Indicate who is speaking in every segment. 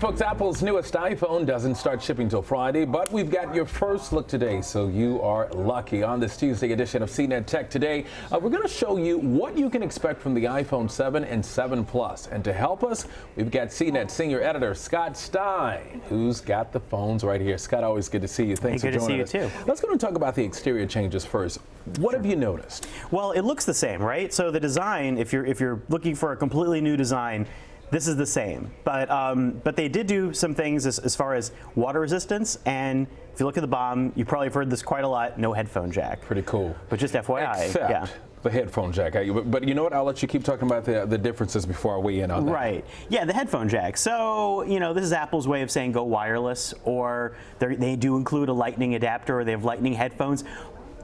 Speaker 1: folks, Apple's newest iPhone doesn't start shipping till Friday, but we've got your first look today, so you are lucky. On this Tuesday edition of CNET Tech Today, we're going to show you what you can expect from the iPhone 7 and 7 Plus. And to help us, we've got CNET senior editor Scott Stein, who's got the phones right here. Scott, always good to see you. Thanks for joining us.
Speaker 2: Good to see you too.
Speaker 1: Let's go and talk about the exterior changes first. What have you noticed?
Speaker 2: Well, it looks the same, right? So the design, if you're looking for a completely new design, this is the same, but they did do some things as far as water resistance, and if you look at the bottom, you probably have heard this quite a lot, no headphone jack.
Speaker 1: Pretty cool.
Speaker 2: But just FYI,
Speaker 1: Except the headphone jack. But you know what, I'll let you keep talking about the differences before I weigh in on that.
Speaker 2: Right, yeah, the headphone jack. So, you know, this is Apple's way of saying go wireless, or they do include a lightning adapter, or they have lightning headphones.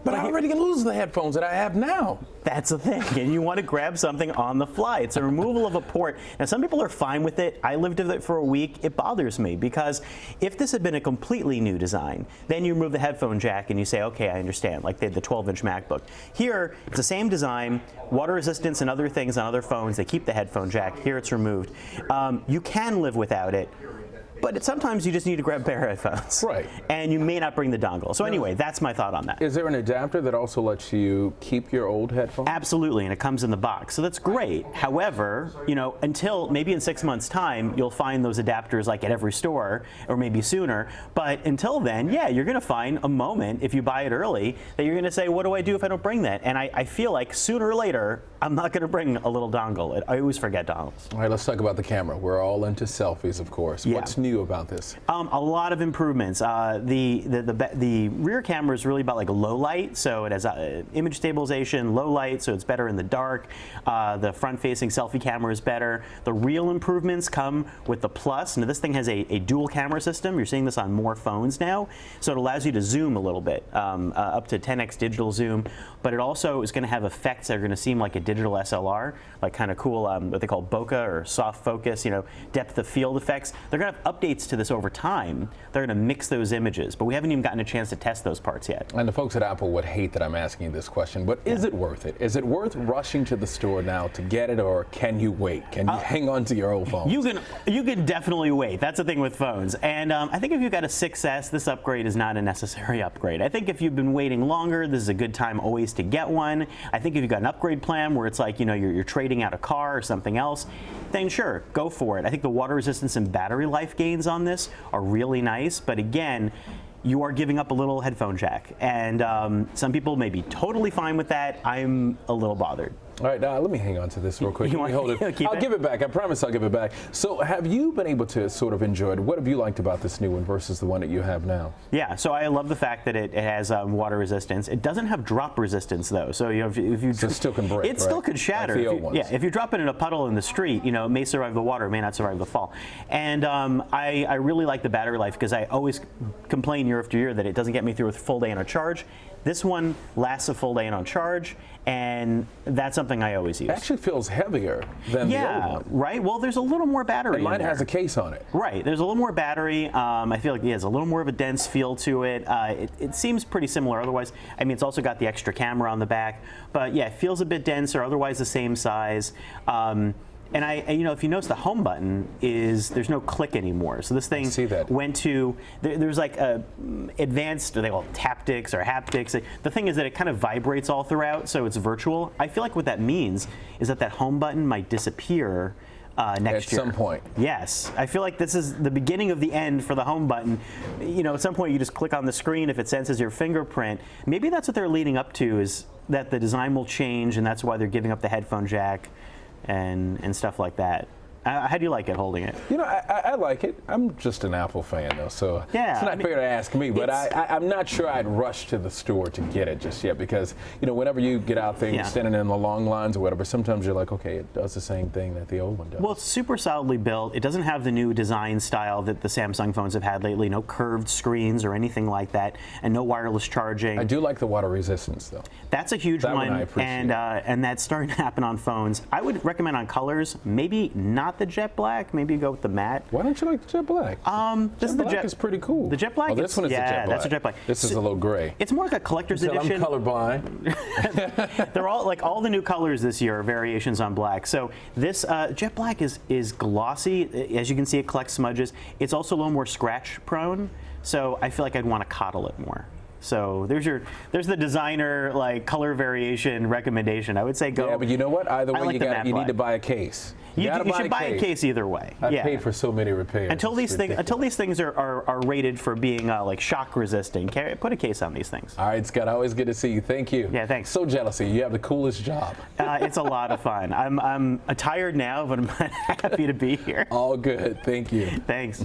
Speaker 1: But I already lose the headphones that I have now.
Speaker 2: That's the thing, and you want to grab something on the fly. It's a removal of a port. Now, some people are fine with it. I lived with it for a week. It bothers me because if this had been a completely new design, then you remove the headphone jack and you say, okay, I understand, like they had the 12-inch MacBook. Here, it's the same design, water resistance and other things on other phones. They keep the headphone jack. Here, it's removed. You can live without it. But sometimes you just need to grab a pair of headphones.
Speaker 1: Right.
Speaker 2: And you may not bring the dongle. So anyway, that's my thought on that.
Speaker 1: Is there an adapter that also lets you keep your old headphones?
Speaker 2: Absolutely, and it comes in the box. So that's great. However, you know, until maybe in 6 months' time, you'll find those adapters like at every store, or maybe sooner. But until then, yeah, you're going to find a moment, if you buy it early, that you're going to say, what do I do if I don't bring that? And I feel like sooner or later, I'm not going to bring a little dongle. I always forget dongles.
Speaker 1: All right, let's talk about the camera. We're all into selfies, of course.
Speaker 2: Yeah.
Speaker 1: What's new about this?
Speaker 2: A lot of improvements. The rear camera is really about like a low light, so it has image stabilization, low light, so it's better in the dark. The front-facing selfie camera is better. The real improvements come with the Plus. Now this thing has a dual camera system. You're seeing this on more phones now, so it allows you to zoom a little bit, up to 10x digital zoom. But it also is going to have effects that are going to seem like a digital SLR, like kind of cool, what they call bokeh or soft focus, you know, depth of field effects. They're going to have updates to this over time. They're going to mix those images, but we haven't even gotten a chance to test those parts yet.
Speaker 1: And the folks at Apple would hate that I'm asking you this question, but is it worth it? Is it worth rushing to the store now to get it, or can you wait? Can you hang on to your old phone?
Speaker 2: You can definitely wait. That's the thing with phones. And I think if you've got a 6S, this upgrade is not a necessary upgrade. I think if you've been waiting longer, this is a good time always to get one. I think if you've got an upgrade plan where it's like, you know, you're trading out a car or something else, then sure, go for it. I think the water resistance and battery life gains on this are really nice, but again, you are giving up a little headphone jack, and some people may be totally fine with that. I'm a little bothered.
Speaker 1: All right, now let me hang on to this real quick.
Speaker 2: You want,
Speaker 1: hold it. I'll give it back. I promise I'll give it back. So have you been able to sort of enjoy it? What have you liked about this new one versus the one that you have now?
Speaker 2: Yeah, so I love the fact that it has water resistance. It doesn't have drop resistance though. So you know, if you
Speaker 1: so it still can break.
Speaker 2: It still could shatter.
Speaker 1: Like the old ones.
Speaker 2: Yeah, if you drop it in a puddle in the street, you know, it may survive the water, it may not survive the fall. And I really like the battery life because I always complain year after year that it doesn't get me through a full day on a charge. This one lasts a full day on charge, and that's something I always use.
Speaker 1: It actually feels heavier than the old one.
Speaker 2: Right. Well, there's a little more battery.
Speaker 1: And mine has a case on it.
Speaker 2: Right. There's a little more battery. I feel like it has a little more of a dense feel to it. It seems pretty similar. Otherwise, I mean, it's also got the extra camera on the back. But yeah, it feels a bit denser. Otherwise, the same size. And you know, if you notice, the home button there's no click anymore. So this thing went to there's like advanced, they call it taptics or haptics. The thing is that it kind of vibrates all throughout, so it's virtual. I feel like what that means is that home button might disappear next year.
Speaker 1: At some point.
Speaker 2: Yes. I feel like this is the beginning of the end for the home button. You know, at some point you just click on the screen if it senses your fingerprint. Maybe that's what they're leading up to, is that the design will change, and that's why they're giving up the headphone jack and stuff like that. How do you like it holding it?
Speaker 1: You know, I like it. I'm just an Apple fan, though, so
Speaker 2: yeah,
Speaker 1: it's not fair to ask me. But I'm not sure I'd rush to the store to get it just yet, because, you know, whenever you get out there, you're standing in the long lines or whatever, sometimes you're like, okay, it does the same thing that the old one does.
Speaker 2: Well, it's super solidly built. It doesn't have the new design style that the Samsung phones have had lately. No curved screens or anything like that, and no wireless charging.
Speaker 1: I do like the water resistance, though.
Speaker 2: That's a huge one,
Speaker 1: I appreciate.
Speaker 2: And that's starting to happen on phones. I would recommend on colors, maybe not not the jet black. Maybe go with the matte.
Speaker 1: Why don't you like the jet black?
Speaker 2: This is
Speaker 1: Jet
Speaker 2: the
Speaker 1: black is pretty cool.
Speaker 2: The jet black.
Speaker 1: Oh, this one is the jet black.
Speaker 2: That's a jet black.
Speaker 1: This is a little gray.
Speaker 2: It's more like a collector's
Speaker 1: Until
Speaker 2: edition.
Speaker 1: I'm colorblind.
Speaker 2: They're all the new colors this year are variations on black. So this jet black is glossy. As you can see, it collects smudges. It's also a little more scratch prone. So I feel like I'd want to coddle it more. So there's the designer like color variation recommendation. I would say go.
Speaker 1: Yeah, but you know what? Either way,
Speaker 2: like
Speaker 1: you need to buy a case.
Speaker 2: You should buy a case either way.
Speaker 1: I paid for so many repairs.
Speaker 2: Until these things are rated for being like shock resistant. Put a case on these things.
Speaker 1: All right, Scott. Always good to see you. Thank you.
Speaker 2: Yeah, thanks.
Speaker 1: So jealous of you. You have the coolest job.
Speaker 2: It's a lot of fun. I'm tired now, but I'm happy to be here.
Speaker 1: All good. Thank you.
Speaker 2: Thanks.